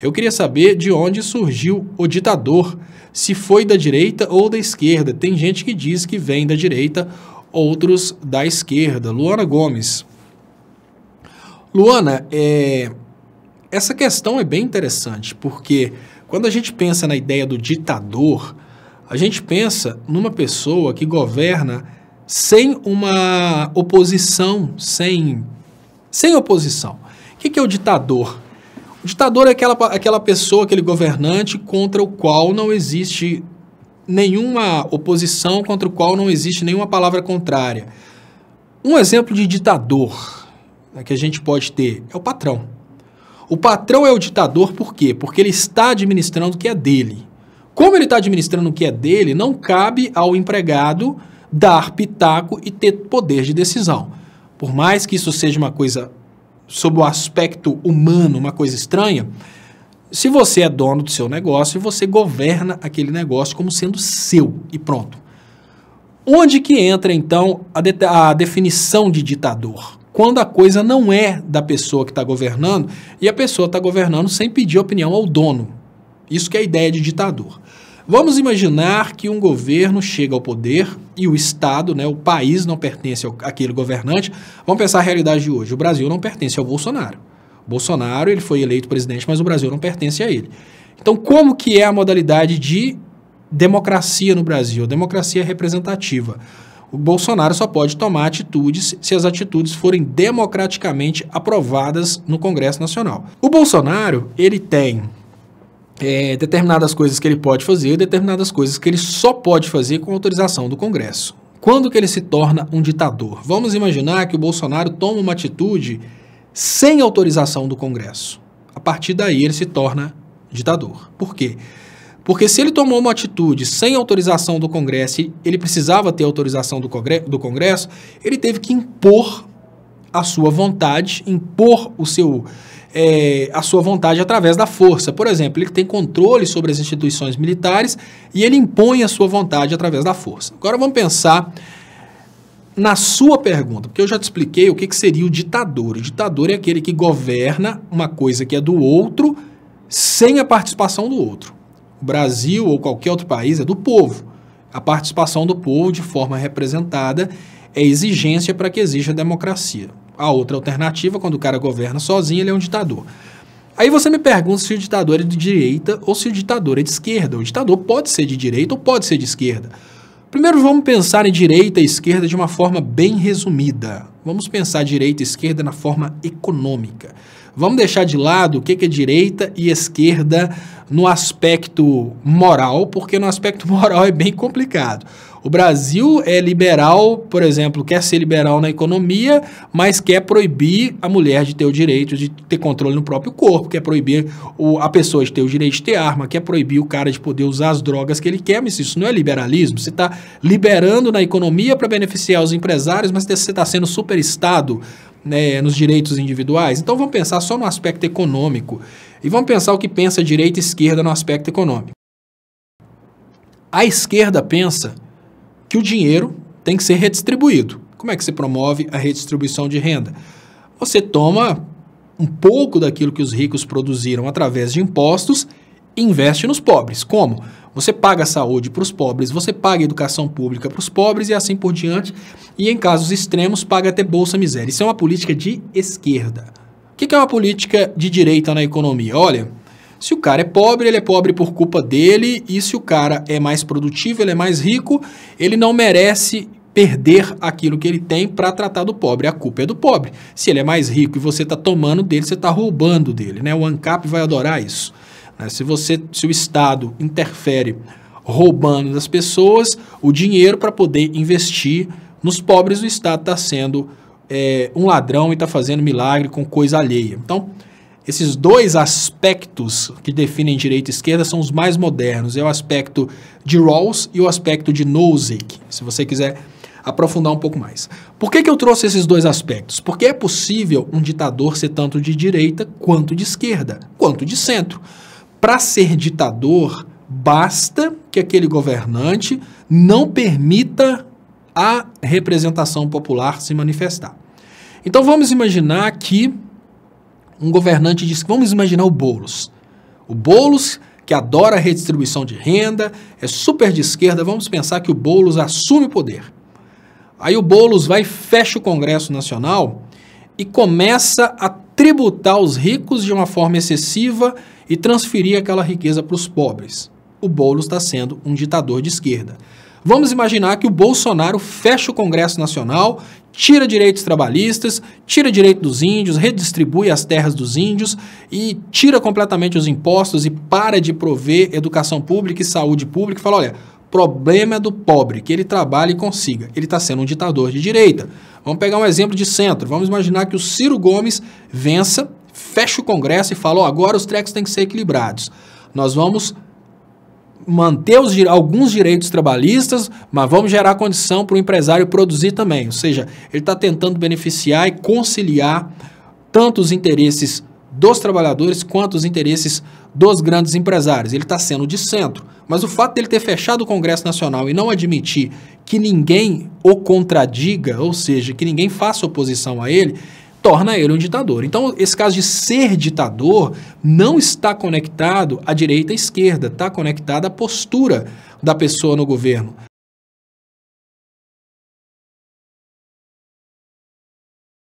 Eu queria saber de onde surgiu o ditador, se foi da direita ou da esquerda. Tem gente que diz que vem da direita, outros da esquerda. Luana Gomes. Luana, essa questão é bem interessante, porque quando a gente pensa na ideia do ditador, a gente pensa numa pessoa que governa sem uma oposição, sem oposição. O que é o ditador? O ditador é aquela pessoa, aquele governante contra o qual não existe nenhuma oposição, contra o qual não existe nenhuma palavra contrária. Um exemplo de ditador, né, que a gente pode ter é o patrão. O patrão é o ditador por quê? Porque ele está administrando o que é dele. Como ele está administrando o que é dele, não cabe ao empregado dar pitaco e ter poder de decisão. Por mais que isso seja uma coisa sob o aspecto humano, uma coisa estranha, se você é dono do seu negócio, você governa aquele negócio como sendo seu e pronto. Onde que entra, então, a definição de ditador? Quando a coisa não é da pessoa que está governando e a pessoa está governando sem pedir opinião ao dono. Isso que é a ideia de ditador. Vamos imaginar que um governo chega ao poder e o Estado, né, o país não pertence àquele governante. Vamos pensar a realidade de hoje. O Brasil não pertence ao Bolsonaro. O Bolsonaro ele foi eleito presidente, mas o Brasil não pertence a ele. Então, como que é a modalidade de democracia no Brasil? Democracia representativa. O Bolsonaro só pode tomar atitudes se as atitudes forem democraticamente aprovadas no Congresso Nacional. O Bolsonaro, ele tem determinadas coisas que ele pode fazer e determinadas coisas que ele só pode fazer com autorização do Congresso. Quando que ele se torna um ditador? Vamos imaginar que o Bolsonaro toma uma atitude sem autorização do Congresso. A partir daí ele se torna ditador. Por quê? Porque se ele tomou uma atitude sem autorização do Congresso e ele precisava ter autorização do Congresso, ele teve que impor a sua vontade, impor a sua vontade através da força. Por exemplo, ele tem controle sobre as instituições militares e ele impõe a sua vontade através da força. Agora vamos pensar na sua pergunta, porque eu já te expliquei o que seria o ditador. O ditador é aquele que governa uma coisa que é do outro sem a participação do outro. O Brasil ou qualquer outro país é do povo. A participação do povo de forma representada é exigência para que exista democracia. A outra alternativa, quando o cara governa sozinho, ele é um ditador. Aí você me pergunta se o ditador é de direita ou se o ditador é de esquerda. O ditador pode ser de direita ou pode ser de esquerda. Primeiro vamos pensar em direita e esquerda de uma forma bem resumida. Vamos pensar direita e esquerda na forma econômica. Vamos deixar de lado o que é direita e esquerda no aspecto moral, porque no aspecto moral é bem complicado. O Brasil é liberal, por exemplo, quer ser liberal na economia, mas quer proibir a mulher de ter o direito de ter controle no próprio corpo, quer proibir a pessoa de ter o direito de ter arma, quer proibir o cara de poder usar as drogas que ele quer, mas isso não é liberalismo. Você está liberando na economia para beneficiar os empresários, mas você está sendo superestado, né, nos direitos individuais. Então vamos pensar só no aspecto econômico e vamos pensar o que pensa direita e esquerda no aspecto econômico. A esquerda pensa que o dinheiro tem que ser redistribuído. Como é que se promove a redistribuição de renda? Você toma um pouco daquilo que os ricos produziram através de impostos e investe nos pobres. Como? Você paga a saúde para os pobres, você paga a educação pública para os pobres e assim por diante. E em casos extremos, paga até Bolsa Miséria. Isso é uma política de esquerda. O que é uma política de direita na economia? Olha, se o cara é pobre, ele é pobre por culpa dele, e se o cara é mais produtivo, ele é mais rico, ele não merece perder aquilo que ele tem para tratar do pobre. A culpa é do pobre. Se ele é mais rico e você está tomando dele, você está roubando dele, né? O ANCAP vai adorar isso. Se o Estado interfere roubando das pessoas o dinheiro para poder investir nos pobres, o Estado está sendo um ladrão e está fazendo milagre com coisa alheia. Então, esses dois aspectos que definem direita e esquerda são os mais modernos. É o aspecto de Rawls e o aspecto de Nozick, se você quiser aprofundar um pouco mais. Por que eu trouxe esses dois aspectos? Porque é possível um ditador ser tanto de direita quanto de esquerda, quanto de centro. Para ser ditador, basta que aquele governante não permita a representação popular se manifestar. Então vamos imaginar que um governante diz, vamos imaginar o Boulos. O Boulos, que adora a redistribuição de renda, é super de esquerda, vamos pensar que o Boulos assume o poder. Aí o Boulos vai e fecha o Congresso Nacional e começa a tributar os ricos de uma forma excessiva e transferir aquela riqueza para os pobres. O Boulos está sendo um ditador de esquerda. Vamos imaginar que o Bolsonaro fecha o Congresso Nacional, tira direitos trabalhistas, tira direito dos índios, redistribui as terras dos índios e tira completamente os impostos e para de prover educação pública e saúde pública e fala, olha, problema é do pobre, que ele trabalhe e consiga. Ele está sendo um ditador de direita. Vamos pegar um exemplo de centro. Vamos imaginar que o Ciro Gomes vença, fecha o Congresso e fala, agora os trecos têm que ser equilibrados. Nós vamos manter alguns direitos trabalhistas, mas vamos gerar condição para o empresário produzir também. Ou seja, ele está tentando beneficiar e conciliar tanto os interesses dos trabalhadores quanto os interesses dos grandes empresários. Ele está sendo de centro. Mas o fato dele ter fechado o Congresso Nacional e não admitir que ninguém o contradiga, ou seja, que ninguém faça oposição a ele, torna ele um ditador. Então, esse caso de ser ditador não está conectado à direita e à esquerda, está conectado à postura da pessoa no governo.